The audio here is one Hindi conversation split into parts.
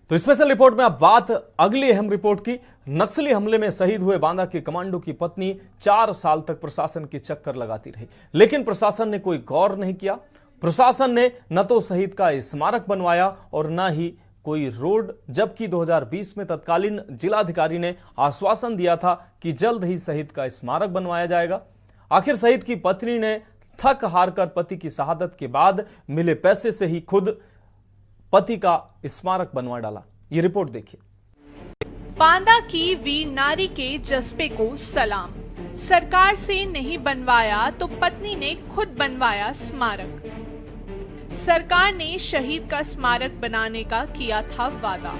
तो स्पेशल रिपोर्ट में अब बात अगली अहम रिपोर्ट की। नक्सली हमले में शहीद हुए बांदा के कमांडो की पत्नी 4 साल तक प्रशासन की चक्कर लगाती रही, लेकिन प्रशासन ने कोई गौर नहीं किया। प्रशासन ने न तो शहीद का स्मारक बनवाया और न ही कोई रोड, जबकि 2020 में तत्कालीन जिलाधिकारी ने आश्वासन दिया था कि जल्द ही शहीद का स्मारक बनवाया जाएगा। आखिर शहीद की पत्नी ने थक हार कर पति की शहादत के बाद मिले पैसे से ही खुद पति का स्मारक बनवा डाला। ये रिपोर्ट देखिए। बांदा की वीर नारी के जज्बे को सलाम। सरकार से नहीं बनवाया तो पत्नी ने खुद बनवाया स्मारक। सरकार ने शहीद का स्मारक बनाने का किया था वादा।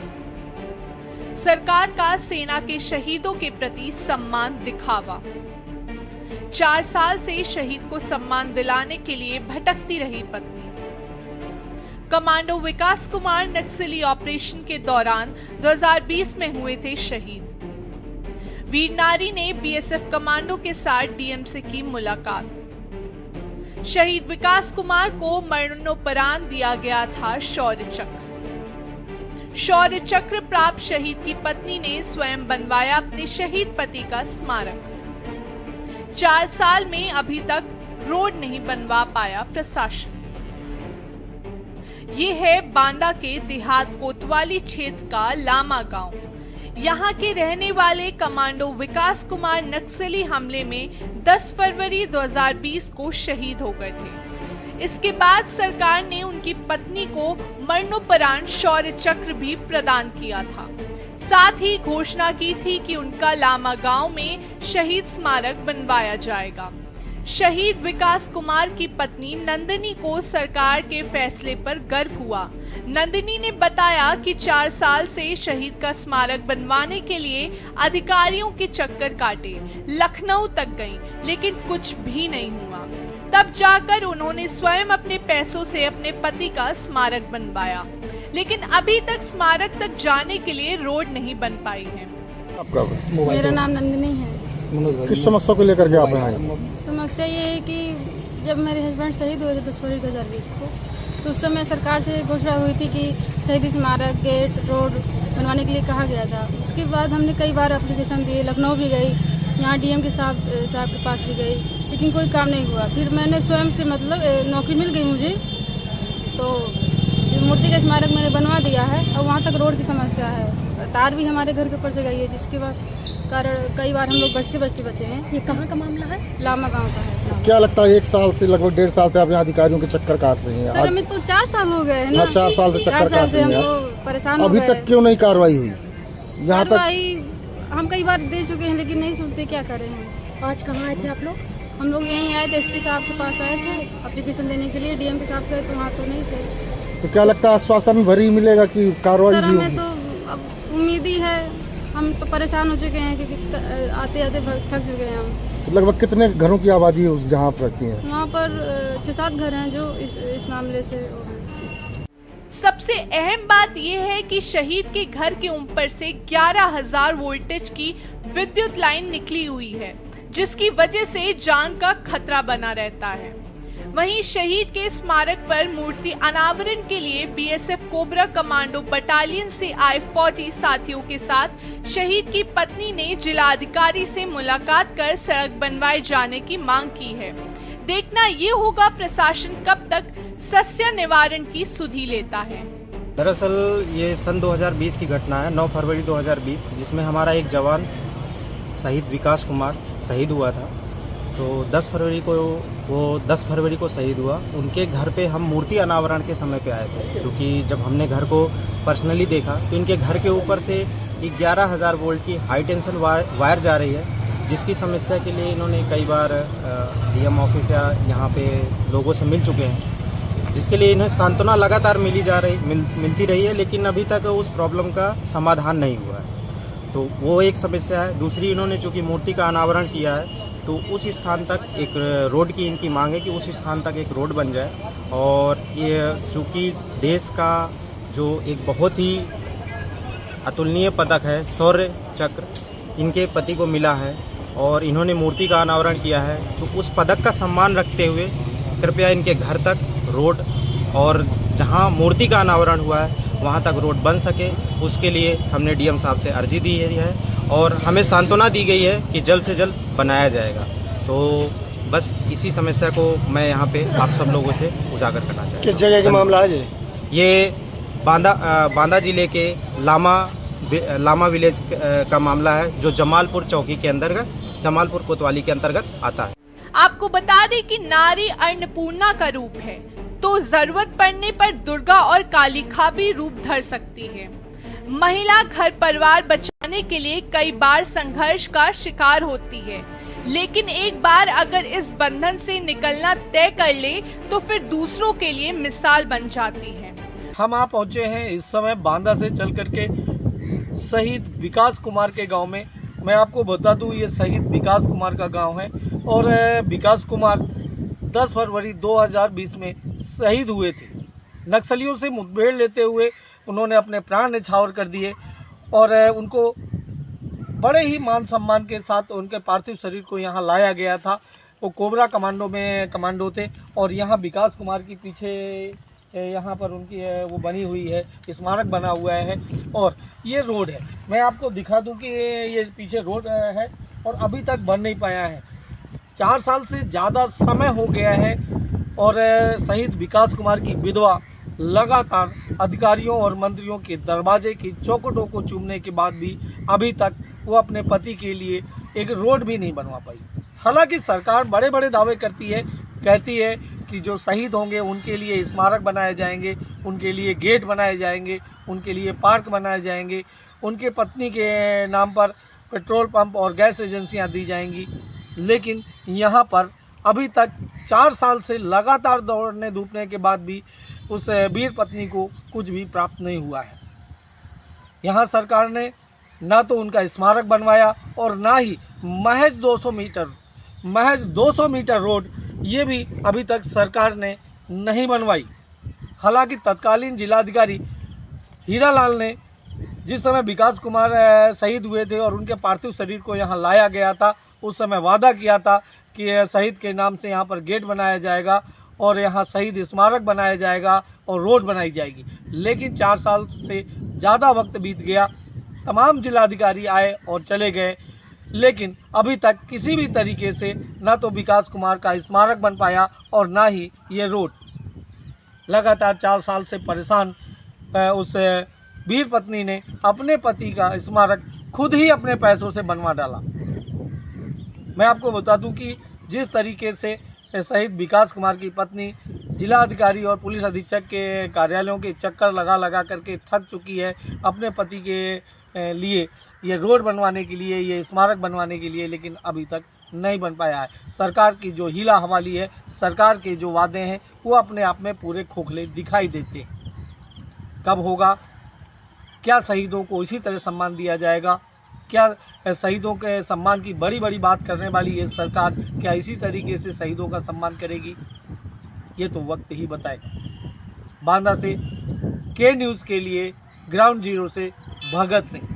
सरकार का सेना के शहीदों के प्रति सम्मान दिखावा। 4 साल से शहीद को सम्मान दिलाने के लिए भटकती रही पत्नी। कमांडो विकास कुमार नक्सली ऑपरेशन के दौरान 2020 में हुए थे शहीद। वीर नारी ने बीएसएफ कमांडो के साथ डीएम से की मुलाकात। शहीद विकास कुमार को मरणोपरांत दिया गया था शौर्य चक्र। शौर्य चक्र प्राप्त शहीद की पत्नी ने स्वयं बनवाया अपने शहीद पति का स्मारक। 4 साल में अभी तक रोड नहीं बनवा पाया प्रशासन। ये है बांदा के देहात कोतवाली क्षेत्र का लामा गांव। यहाँ के रहने वाले कमांडो विकास कुमार नक्सली हमले में 10 फरवरी 2020 को शहीद हो गए थे। इसके बाद सरकार ने उनकी पत्नी को मरणोपरांत शौर्य चक्र भी प्रदान किया था। साथ ही घोषणा की थी कि उनका लामा गांव में शहीद स्मारक बनवाया जाएगा। शहीद विकास कुमार की पत्नी नंदिनी को सरकार के फैसले पर गर्व हुआ। नंदिनी ने बताया कि 4 साल से शहीद का स्मारक बनवाने के लिए अधिकारियों के चक्कर काटे, लखनऊ तक गईं, लेकिन कुछ भी नहीं हुआ। तब जाकर उन्होंने स्वयं अपने पैसों से अपने पति का स्मारक बनवाया, लेकिन अभी तक स्मारक तक जाने के लिए रोड नहीं बन पाई है। मेरा नाम नंदिनी है। किस समस्या को लेकर के आप आए? समस्या ये है कि जब मेरे हस्बैंड शहीद हुए थे 10 फरवरी 2020 को, तो उस समय सरकार से घोषणा हुई थी कि शहीद स्मारक, गेट, रोड बनवाने के लिए कहा गया था। उसके बाद हमने कई बार एप्लीकेशन दिए, लखनऊ भी गई, यहाँ डीएम के साहब के पास भी गई, लेकिन कोई काम नहीं हुआ। फिर मैंने स्वयं से नौकरी मिल गई मुझे, तो मूर्ति का स्मारक मैंने बनवा दिया है। और वहाँ तक रोड की समस्या है, तार भी हमारे घर के ऊपर से गई है, जिसके बाद कारण कई बार हम लोग बचते बचे हैं। ये कहाँ का मामला है? लामा गांव का है। क्या लगता है 1 साल से लगभग 1.5 साल से आप यहाँ अधिकारियों के चक्कर काट रही हैं? सर हमें तो 4 साल हो गए हैं ना। 4 साल से चक्कर काट रही हैं, परेशान अभी तक क्यों नहीं कार्रवाई हुई? यहाँ तक हम कई बार दे चुके हैं, लेकिन नहीं सुनते, क्या करें हम। आज कहाँ आए थे आप लोग? हम लोग यहीं आए थे, एसपी साहब के पास आए थे एप्लीकेशन देने के लिए। डीएम के साथ गए तो वहाँ तो नहीं थे। तो क्या लगता है आश्वासन भरी मिलेगा कि कार्रवाई? सर हमें तो अब उम्मीद ही है, हम तो परेशान हो चुके हैं, क्योंकि आते आते थक चुके हैं हम। लगभग कितने घरों की आबादी है जहाँ पर रहती है? वहाँ पर 6-7 घर हैं जो इस मामले से। सबसे अहम बात यह है कि शहीद के घर के ऊपर से 11,000 वोल्टेज की विद्युत लाइन निकली हुई है, जिसकी वजह से जान का खतरा बना रहता है। वहीं शहीद के स्मारक पर मूर्ति अनावरण के लिए बीएसएफ कोबरा कमांडो बटालियन से आए फौजी साथियों के साथ शहीद की पत्नी ने जिलाधिकारी से मुलाकात कर सड़क बनवाए जाने की मांग की है। देखना ये होगा प्रशासन कब तक सस्या निवारण की सुधि लेता है। दरअसल ये सन 2020 की घटना है, 9 फरवरी 2020, जिसमें हमारा एक जवान शहीद विकास कुमार शहीद हुआ था। तो 10 फरवरी को शहीद हुआ। उनके घर पे हम मूर्ति अनावरण के समय पे आए थे, क्योंकि जब हमने घर को पर्सनली देखा तो इनके घर के ऊपर से 11,000 वोल्ट की हाई टेंशन वायर जा रही है, जिसकी समस्या के लिए इन्होंने कई बार डीएम ऑफिस या यहाँ पे लोगों से मिल चुके हैं, जिसके लिए इन्हें सांत्वना लगातार मिलती रही है, लेकिन अभी तक उस प्रॉब्लम का समाधान नहीं हुआ है। तो वो एक समस्या है। दूसरी, इन्होंने चूँकि मूर्ति का अनावरण किया है, तो उस स्थान तक एक रोड की इनकी मांग है कि उस स्थान तक एक रोड बन जाए। और ये चूँकि देश का जो एक बहुत ही अतुलनीय पदक है, शौर्य चक्र, इनके पति को मिला है और इन्होंने मूर्ति का अनावरण किया है, तो उस पदक का सम्मान रखते हुए कृपया इनके घर तक रोड और जहां मूर्ति का अनावरण हुआ है वहाँ तक रोड बन सके, उसके लिए हमने डीएम साहब से अर्जी दी है और हमें सांत्वना दी गई है कि जल्द से जल्द बनाया जाएगा। तो बस इसी समस्या को मैं यहाँ पे आप सब लोगों से उजागर करना चाहता हूँ। किस जगह का मामला है ये बांदा जिले के लामा विलेज का मामला है, जो जमालपुर चौकी के अंतर्गत, जमालपुर कोतवाली के अंतर्गत आता है। आपको बता दें कि नारी अन्नपूर्णा का रूप है, तो जरूरत पड़ने पर दुर्गा और कालिका भी रूप धर सकती है। महिला घर परिवार बचाने के लिए कई बार संघर्ष का शिकार होती है, लेकिन एक बार अगर इस बंधन से निकलना तय कर ले तो फिर दूसरों के लिए मिसाल बन जाती है। हम आप पहुंचे हैं इस समय बांदा से चल करके शहीद विकास कुमार के गांव में। मैं आपको बता दूं, ये शहीद विकास कुमार का गांव है और विकास कुमार 10 फरवरी 2020 में शहीद हुए थे। नक्सलियों से मुठभेड़ लेते हुए उन्होंने अपने प्राण न्यौछावर कर दिए और उनको बड़े ही मान सम्मान के साथ उनके पार्थिव शरीर को यहाँ लाया गया था। वो कोबरा कमांडो में कमांडो थे और यहाँ विकास कुमार की पीछे यहाँ पर उनकी वो बनी हुई है, स्मारक बना हुआ है और ये रोड है। मैं आपको दिखा दूं कि ये पीछे रोड है और अभी तक बन नहीं पाया है। 4 साल से ज़्यादा समय हो गया है और शहीद विकास कुमार की विधवा लगातार अधिकारियों और मंत्रियों के दरवाजे की चौखटों को चूमने के बाद भी अभी तक वो अपने पति के लिए एक रोड भी नहीं बनवा पाई। हालांकि सरकार बड़े बड़े दावे करती है, कहती है कि जो शहीद होंगे उनके लिए स्मारक बनाए जाएंगे, उनके लिए गेट बनाए जाएंगे, उनके लिए पार्क बनाए जाएंगे, उनके पत्नी के नाम पर पेट्रोल पंप और गैस एजेंसियां दी जाएंगी। लेकिन यहाँ पर अभी तक 4 साल से लगातार दौड़ने धूपने के बाद भी उस वीर पत्नी को कुछ भी प्राप्त नहीं हुआ है। यहाँ सरकार ने ना तो उनका स्मारक बनवाया और ना ही महज 200 मीटर रोड ये भी अभी तक सरकार ने नहीं बनवाई। हालांकि तत्कालीन जिलाधिकारी हीरालाल ने जिस समय विकास कुमार शहीद हुए थे और उनके पार्थिव शरीर को यहाँ लाया गया था, उस समय वादा किया था कि शहीद के नाम से यहाँ पर गेट बनाया जाएगा और यहाँ शहीद स्मारक बनाया जाएगा और रोड बनाई जाएगी। लेकिन 4 साल से ज़्यादा वक्त बीत गया, तमाम जिलाधिकारी आए और चले गए, लेकिन अभी तक किसी भी तरीके से ना तो विकास कुमार का स्मारक बन पाया और ना ही ये रोड। लगातार 4 साल से परेशान उस वीर पत्नी ने अपने पति का स्मारक खुद ही अपने पैसों से बनवा डाला। मैं आपको बता दूं कि जिस तरीके से शहीद विकास कुमार की पत्नी जिला अधिकारी और पुलिस अधीक्षक के कार्यालयों के चक्कर लगा करके थक चुकी है अपने पति के लिए ये रोड बनवाने के लिए, ये स्मारक बनवाने के लिए, लेकिन अभी तक नहीं बन पाया है। सरकार की जो हीला हवाली है, सरकार के जो वादे हैं वो अपने आप में पूरे खोखले दिखाई देते हैं। कब होगा? क्या शहीदों को इसी तरह सम्मान दिया जाएगा? क्या शहीदों के सम्मान की बड़ी बड़ी बात करने वाली ये सरकार क्या इसी तरीके से शहीदों का सम्मान करेगी? ये तो वक्त ही बताएगा। बांदा से के न्यूज़ के लिए ग्राउंड जीरो से भगत सिंह।